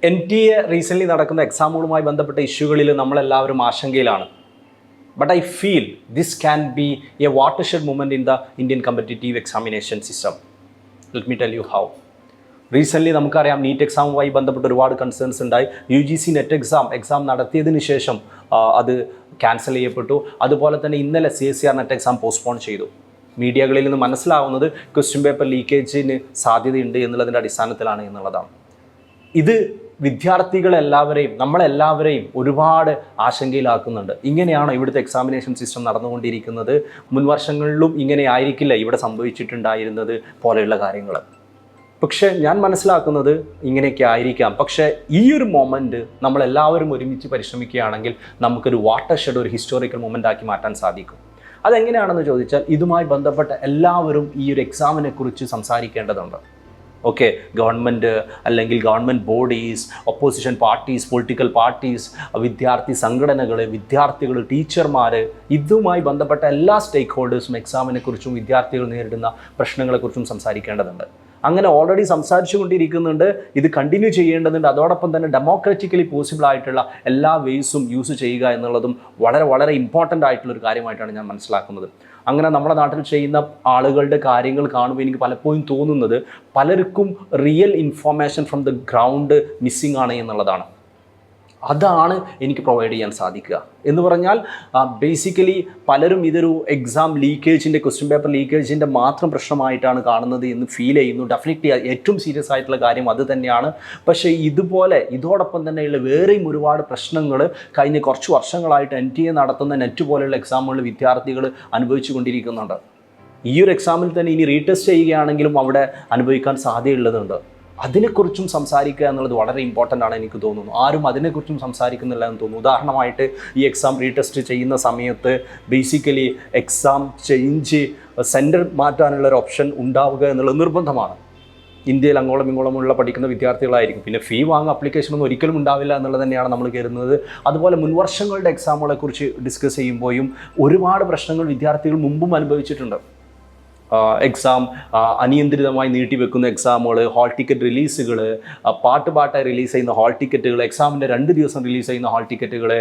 NTA recently നടക്കുന്ന എക്സാമുകളുമായി ബന്ധപ്പെട്ട ഇഷ്യൂകളിൽ നമ്മളെല്ലാവരും ആശങ്കയിലാണ്. But I feel this can be a watershed movement in the Indian competitive examination system. Let me tell you how. Recently നമുക്കറിയാം NEET എക്സാമുമായി ബന്ധപ്പെട്ട് ഒരുപാട് കൺസേൺസ് ഉണ്ടായി. UGC നെറ്റ് എക്സാം നടത്തിയതിന് ശേഷം അത് ക്യാൻസൽ ചെയ്യപ്പെട്ടു. അതുപോലെ തന്നെ ഇന്നലെ CSER നെറ്റ് എക്സാം പോസ്റ്റ്പോൺ ചെയ്തു. മീഡിയകളിൽ നിന്ന് മനസ്സിലാവുന്നത് ക്വസ്റ്റ്യൻ പേപ്പർ ലീക്കേജിന് സാധ്യതയുണ്ട് എന്നുള്ളതിൻ്റെ അടിസ്ഥാനത്തിലാണ് എന്നുള്ളതാണ്. ഇത് വിദ്യാർത്ഥികളെല്ലാവരെയും നമ്മളെല്ലാവരെയും ഒരുപാട് ആശങ്കയിലാക്കുന്നുണ്ട്. ഇങ്ങനെയാണോ ഇവിടുത്തെ എക്സാമിനേഷൻ സിസ്റ്റം നടന്നുകൊണ്ടിരിക്കുന്നത്? മുൻ വർഷങ്ങളിലും ഇങ്ങനെ ആയിരിക്കില്ല ഇവിടെ സംഭവിച്ചിട്ടുണ്ടായിരുന്നത് പോലെയുള്ള കാര്യങ്ങൾ. പക്ഷേ ഞാൻ മനസ്സിലാക്കുന്നത് ഇങ്ങനെയൊക്കെ ആയിരിക്കാം. പക്ഷേ ഈ ഒരു മൊമെൻറ്റ് നമ്മളെല്ലാവരും ഒരുമിച്ച് പരിശ്രമിക്കുകയാണെങ്കിൽ നമുക്കൊരു വാട്ടർഷെഡ്, ഒരു ഹിസ്റ്റോറിക്കൽ മൊമെൻ്റ് ആക്കി മാറ്റാൻ സാധിക്കും. അതെങ്ങനെയാണെന്ന് ചോദിച്ചാൽ ഇതുമായി ബന്ധപ്പെട്ട എല്ലാവരും ഈ ഒരു എക്സാമിനെ കുറിച്ച് സംസാരിക്കേണ്ടതുണ്ട്. ഓക്കെ, ഗവൺമെൻറ് അല്ലെങ്കിൽ government bodies, opposition parties, political parties, വിദ്യാർത്ഥി സംഘടനകൾ, വിദ്യാർത്ഥികൾ, ടീച്ചർമാർ, ഇതുമായി ബന്ധപ്പെട്ട എല്ലാ സ്റ്റേക്ക് ഹോൾഡേഴ്സും എക്സാമിനെക്കുറിച്ചും വിദ്യാർത്ഥികൾ നേരിടുന്ന പ്രശ്നങ്ങളെക്കുറിച്ചും സംസാരിക്കേണ്ടതുണ്ട്. അങ്ങനെ ഓൾറെഡി സംസാരിച്ചു കൊണ്ടിരിക്കുന്നുണ്ട്. ഇത് കണ്ടിന്യൂ ചെയ്യേണ്ടതുണ്ട്. അതോടൊപ്പം തന്നെ ഡെമോക്രാറ്റിക്കലി പോസിബിൾ ആയിട്ടുള്ള എല്ലാ വേസും യൂസ് ചെയ്യുക എന്നുള്ളതും വളരെ വളരെ ഇമ്പോർട്ടൻ്റ് ആയിട്ടുള്ളൊരു കാര്യമായിട്ടാണ് ഞാൻ മനസ്സിലാക്കുന്നത്. അങ്ങനെ നമ്മുടെ നാട്ടിൽ ചെയ്യുന്ന ആളുകളുടെ കാര്യങ്ങൾ കാണുമ്പോൾ എനിക്ക് പലപ്പോഴും തോന്നുന്നത് പലർക്കും real information from the ground missing ആണ് എന്നുള്ളതാണ്. അതാണ് എനിക്ക് പ്രൊവൈഡ് ചെയ്യാൻ സാധിക്കുക എന്ന് പറഞ്ഞാൽ ബേസിക്കലി പലരും ഇതൊരു എക്സാം ലീക്കേജിൻ്റെ, ക്വസ്റ്റ്യൻ പേപ്പർ ലീക്കേജിൻ്റെ മാത്രം പ്രശ്നമായിട്ടാണ് കാണുന്നത് എന്ന് ഫീൽ ചെയ്യുന്നു. ഡെഫിനറ്റ്ലി ഏറ്റവും സീരിയസ് ആയിട്ടുള്ള കാര്യം അത് തന്നെയാണ്. പക്ഷേ ഇതോടൊപ്പം തന്നെയുള്ള വേറെയും ഒരുപാട് പ്രശ്നങ്ങൾ കഴിഞ്ഞ കുറച്ച് വർഷങ്ങളായിട്ട് NTA നടത്തുന്ന നെറ്റ് പോലെയുള്ള എക്സാമുകളിൽ വിദ്യാർത്ഥികൾ അനുഭവിച്ചു കൊണ്ടിരിക്കുന്നുണ്ട്. ഈ ഒരു എക്സാമിൽ തന്നെ ഇനി റീടെസ്റ്റ് ചെയ്യുകയാണെങ്കിലും അവിടെ അനുഭവിക്കാൻ സാധ്യതയുള്ളതുണ്ട്. അതിനെക്കുറിച്ചും സംസാരിക്കുക എന്നുള്ളത് വളരെ ഇമ്പോർട്ടൻ്റ് ആണ് എനിക്ക് തോന്നുന്നു. ആരും അതിനെക്കുറിച്ചും സംസാരിക്കുന്നില്ല എന്ന് തോന്നുന്നു. ഉദാഹരണമായിട്ട് ഈ എക്സാം റീടെസ്റ്റ് ചെയ്യുന്ന സമയത്ത് ബേസിക്കലി എക്സാം ചേഞ്ച്, സെൻറ്റർ മാറ്റാനുള്ള ഒരു ഓപ്ഷൻ ഉണ്ടാവുക എന്നുള്ളത് നിർബന്ധമാണ്. ഇന്ത്യയിൽ അങ്ങോളം ഇങ്ങോളമുള്ള പഠിക്കുന്ന വിദ്യാർത്ഥികളായിരിക്കും. പിന്നെ ഫീ വാങ്ങുക, അപ്ലിക്കേഷനൊന്നും ഒരിക്കലും ഉണ്ടാവില്ല എന്നുള്ളത് തന്നെയാണ് നമ്മൾ കരുതുന്നത്. അതുപോലെ മുൻവർഷങ്ങളുടെ എക്സാമുകളെക്കുറിച്ച് ഡിസ്കസ് ചെയ്യുമ്പോഴും ഒരുപാട് പ്രശ്നങ്ങൾ വിദ്യാർത്ഥികൾ മുമ്പും അനുഭവിച്ചിട്ടുണ്ട്. എക്സാം അനിയന്ത്രിതമായി നീട്ടിവെക്കുന്ന എക്സാമുകൾ, ഹാൾ ടിക്കറ്റ് റിലീസുകൾ, പാട്ടായി റിലീസ് ചെയ്യുന്ന ഹാൾ ടിക്കറ്റുകൾ, എക്സാമിൻ്റെ 2 ദിവസം റിലീസ് ചെയ്യുന്ന ഹാൾ ടിക്കറ്റുകൾ,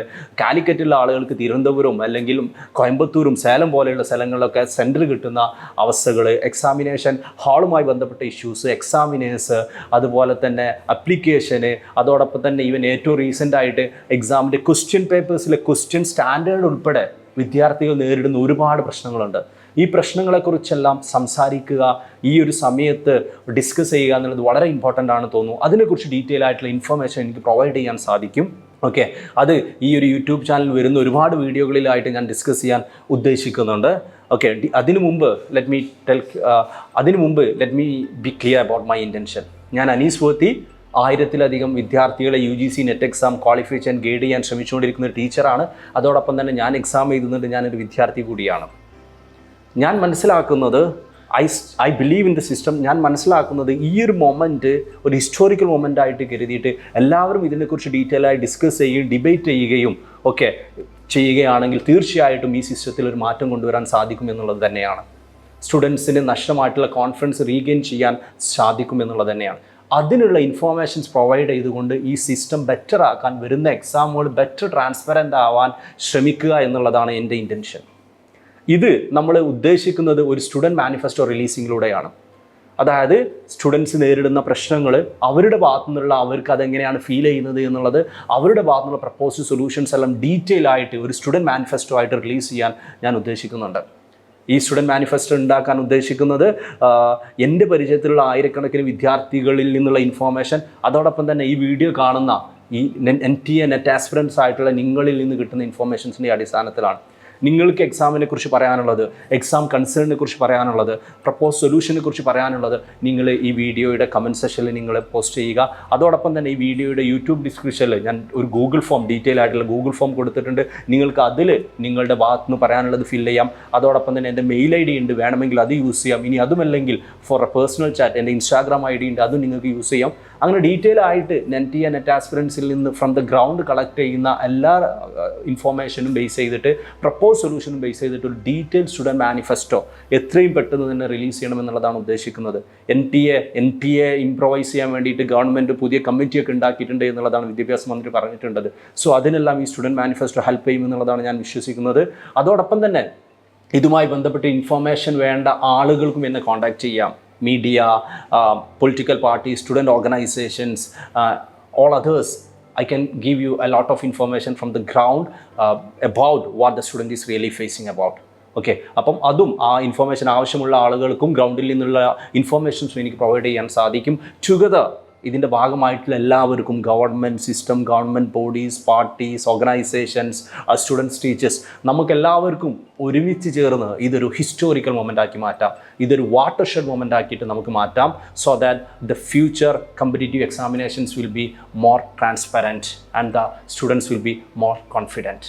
കാലിക്കറ്റുള്ള ആളുകൾക്ക് തിരുവനന്തപുരം അല്ലെങ്കിൽ കോയമ്പത്തൂരും സേലം പോലെയുള്ള സ്ഥലങ്ങളിലൊക്കെ സെൻറ്റർ കിട്ടുന്ന അവസ്ഥകൾ, എക്സാമിനേഷൻ ഹാളുമായി ബന്ധപ്പെട്ട ഇഷ്യൂസ്, എക്സാമിനേഴ്സ്, അതുപോലെ തന്നെ അപ്ലിക്കേഷന്, അതോടൊപ്പം തന്നെ ഈവൻ ഏറ്റവും റീസെൻ്റായിട്ട് എക്സാമിൻ്റെ ക്വസ്റ്റ്യൻ പേപ്പേഴ്സിലെ ക്വസ്റ്റ്യൻ സ്റ്റാൻഡേർഡ് ഉൾപ്പെടെ വിദ്യാർത്ഥികൾ നേരിടുന്ന ഒരുപാട് പ്രശ്നങ്ങളുണ്ട്. ഈ പ്രശ്നങ്ങളെക്കുറിച്ചെല്ലാം സംസാരിക്കുക, ഈ ഒരു സമയത്ത് ഡിസ്കസ് ചെയ്യുക എന്നുള്ളത് വളരെ ഇമ്പോർട്ടൻ്റ് ആണ് തോന്നുന്നു. അതിനെക്കുറിച്ച് ഡീറ്റെയിൽ ആയിട്ടുള്ള ഇൻഫർമേഷൻ എനിക്ക് പ്രൊവൈഡ് ചെയ്യാൻ സാധിക്കും. ഓക്കെ, അത് ഈ ഒരു യൂട്യൂബ് ചാനൽ വരുന്ന ഒരുപാട് വീഡിയോകളിലായിട്ട് ഞാൻ ഡിസ്കസ് ചെയ്യാൻ ഉദ്ദേശിക്കുന്നുണ്ട്. ഓക്കെ, അതിനു മുമ്പ് let me B clear about my intention. ഞാൻ അനീസ് പോത്തി 1000-ലധികം വിദ്യാർത്ഥികളെ UGC നെറ്റ് എക്സാം ക്വാളിഫൈ ചെയ്യാൻ ഗൈഡ് ചെയ്യാൻ ശ്രമിച്ചുകൊണ്ടിരിക്കുന്ന ഒരു ടീച്ചറാണ്. അതോടൊപ്പം തന്നെ ഞാൻ എക്സാം എഴുതുന്നുണ്ട്. ഞാനൊരു വിദ്യാർത്ഥി കൂടിയാണ്. ഞാൻ മനസ്സിലാക്കുന്നത് I believe in the system. ഞാൻ മനസ്സിലാക്കുന്നത് ഈ ഒരു മൊമെൻറ്റ് ഒരു ഹിസ്റ്റോറിക്കൽ മൊമെൻ്റ് ആയിട്ട് കരുതിയിട്ട് എല്ലാവരും ഇതിനെക്കുറിച്ച് ഡീറ്റെയിൽ ആയി ഡിസ്കസ് ചെയ്യുകയും ഡിബേറ്റ് ചെയ്യുകയും ഒക്കെ ചെയ്യുകയാണെങ്കിൽ തീർച്ചയായിട്ടും ഈ സിസ്റ്റത്തിൽ ഒരു മാറ്റം കൊണ്ടുവരാൻ സാധിക്കും എന്നുള്ളത് തന്നെയാണ്. സ്റ്റുഡൻസിന് നഷ്ടമായിട്ടുള്ള കോൺഫിഡൻസ് റീഗെയിൻ ചെയ്യാൻ സാധിക്കും എന്നുള്ളത് തന്നെയാണ്. അതിനുള്ള ഇൻഫോർമേഷൻസ് പ്രൊവൈഡ് ചെയ്തുകൊണ്ട് ഈ സിസ്റ്റം ബെറ്റർ ആക്കാൻ, വരുന്ന എക്സാമുകൾ ബെറ്റർ ട്രാൻസ്പെറൻ്റ് ആവാൻ ശ്രമിക്കുക എന്നുള്ളതാണ് എൻ്റെ ഇൻറ്റൻഷൻ. ഇത് നമ്മൾ ഉദ്ദേശിക്കുന്നത് ഒരു സ്റ്റുഡൻറ്റ് മാനിഫെസ്റ്റോ റിലീസിങ്ങിലൂടെയാണ്. അതായത് സ്റ്റുഡൻസ് നേരിടുന്ന പ്രശ്നങ്ങൾ അവരുടെ ഭാഗത്തു നിന്നുള്ള, അവർക്ക് അതെങ്ങനെയാണ് ഫീൽ ചെയ്യുന്നത് എന്നുള്ളത്, അവരുടെ ഭാഗത്തു നിന്നുള്ള പ്രപ്പോസ്ഡ് സൊല്യൂഷൻസ് എല്ലാം ഡീറ്റെയിൽ ആയിട്ട് ഒരു സ്റ്റുഡൻറ്റ് മാനിഫെസ്റ്റോ ആയിട്ട് റിലീസ് ചെയ്യാൻ ഞാൻ ഉദ്ദേശിക്കുന്നുണ്ട്. ഈ സ്റ്റുഡൻറ്റ് മാനിഫെസ്റ്റോ ഉണ്ടാക്കാൻ ഉദ്ദേശിക്കുന്നത് എൻ്റെ പരിചയത്തിലുള്ള ആയിരക്കണക്കിന് വിദ്യാർത്ഥികളിൽ നിന്നുള്ള ഇൻഫോർമേഷൻ, അതോടൊപ്പം തന്നെ ഈ വീഡിയോ കാണുന്ന ഈ NTA നെറ്റ് ആസ്പിറൻസ് ആയിട്ടുള്ള നിങ്ങളിൽ നിന്ന് കിട്ടുന്ന ഇൻഫോർമേഷൻസിൻ്റെ അടിസ്ഥാനത്തിലാണ്. നിങ്ങൾക്ക് എക്സാമിനെ കുറിച്ച് പറയാനുള്ളത്, എക്സാം കൺസേണിനെ കുറിച്ച് പറയാനുള്ളത്, പ്രപ്പോസ് സൊല്യൂഷനെ കുറിച്ച് പറയാനുള്ളത് നിങ്ങൾ ഈ വീഡിയോയുടെ കമൻറ്റ് സെക്ഷനിൽ നിങ്ങൾ പോസ്റ്റ് ചെയ്യുക. അതോടൊപ്പം തന്നെ ഈ വീഡിയോയുടെ യൂട്യൂബ് ഡിസ്ക്രിപ്ഷനിൽ ഞാൻ ഒരു ഗൂഗിൾ ഫോം, ഡീറ്റെയിൽ ആയിട്ടുള്ള ഗൂഗിൾ ഫോം കൊടുത്തിട്ടുണ്ട്. നിങ്ങൾക്ക് അതിൽ നിങ്ങളുടെ ഭാഗത്ത് നിന്ന് പറയാനുള്ളത് ഫില്ല് ചെയ്യാം. അതോടൊപ്പം തന്നെ എൻ്റെ മെയിൽ ID ഉണ്ട്, വേണമെങ്കിൽ അത് യൂസ് ചെയ്യാം. ഇനി അതുമല്ലെങ്കിൽ ഫോർ എ പേഴ്സണൽ ചാറ്റ് എൻ്റെ Instagram ID ഉണ്ട്, അതും നിങ്ങൾക്ക് യൂസ് ചെയ്യാം. അങ്ങനെ ഡീറ്റെയിൽ ആയിട്ട് NTA നെറ്റ് ആസ്പിറൻസിൽ നിന്ന് ഫ്രം ദ ഗ്രൗണ്ട് കളക്ട് ചെയ്യുന്ന എല്ലാ ഇൻഫോർമേഷനും ബേസ് ചെയ്തിട്ട് പ്രപ്പോസ് സൊല്യൂഷനും ബേസ് ചെയ്തിട്ട് ഒരു ഡീറ്റെയിൽ സ്റ്റുഡൻറ്റ് മാനിഫെസ്റ്റോ എത്രയും പെട്ടെന്ന് തന്നെ റിലീസ് ചെയ്യണമെന്നുള്ളതാണ് ഉദ്ദേശിക്കുന്നത്. NTA ഇംപ്രൊവൈസ് ചെയ്യാൻ വേണ്ടിയിട്ട് ഗവൺമെൻറ് പുതിയ കമ്മിറ്റിയൊക്കെ ഉണ്ടാക്കിയിട്ടുണ്ട് എന്നുള്ളതാണ് വിദ്യാഭ്യാസ മന്ത്രി പറഞ്ഞിട്ടുള്ളത്. സോ അതിനെല്ലാം ഈ സ്റ്റുഡൻറ്റ് മാനിഫെസ്റ്റോ ഹെൽപ്പ് ചെയ്യുമെന്നുള്ളതാണ് ഞാൻ വിശ്വസിക്കുന്നത്. അതോടൊപ്പം തന്നെ ഇതുമായി ബന്ധപ്പെട്ട് ഇൻഫോർമേഷൻ വേണ്ട ആളുകൾക്കും എന്നെ കോൺടാക്റ്റ് ചെയ്യാം. Media, political party, student organisations, all others. I can give you a lot of information from the ground about what the student is really facing about. Okay, അപ്പം അതും ആ ഇൻഫോർമേഷൻ ആവശ്യമുള്ള ആളുകൾക്കും ഗ്രൗണ്ടിൽ നിന്നുള്ള ഇൻഫോർമേഷൻസും എനിക്ക് പ്രൊവൈഡ് ചെയ്യാൻ സാധിക്കും. ടുഗദർ ഇതിൻ്റെ ഭാഗമായിട്ടുള്ള എല്ലാവർക്കും government system, government bodies, parties, organisations, students, teachers, നമുക്കെല്ലാവർക്കും ഒരുമിച്ച് ചേർന്ന് ഇതൊരു ഹിസ്റ്റോറിക്കൽ മൊമെൻ്റ് ആക്കി മാറ്റാം. ഇതൊരു വാട്ടർഷെഡ് മൊമെൻ്റ് ആക്കിയിട്ട് നമുക്ക് മാറ്റാം. So that the future competitive examinations will be more transparent and the students will be more confident.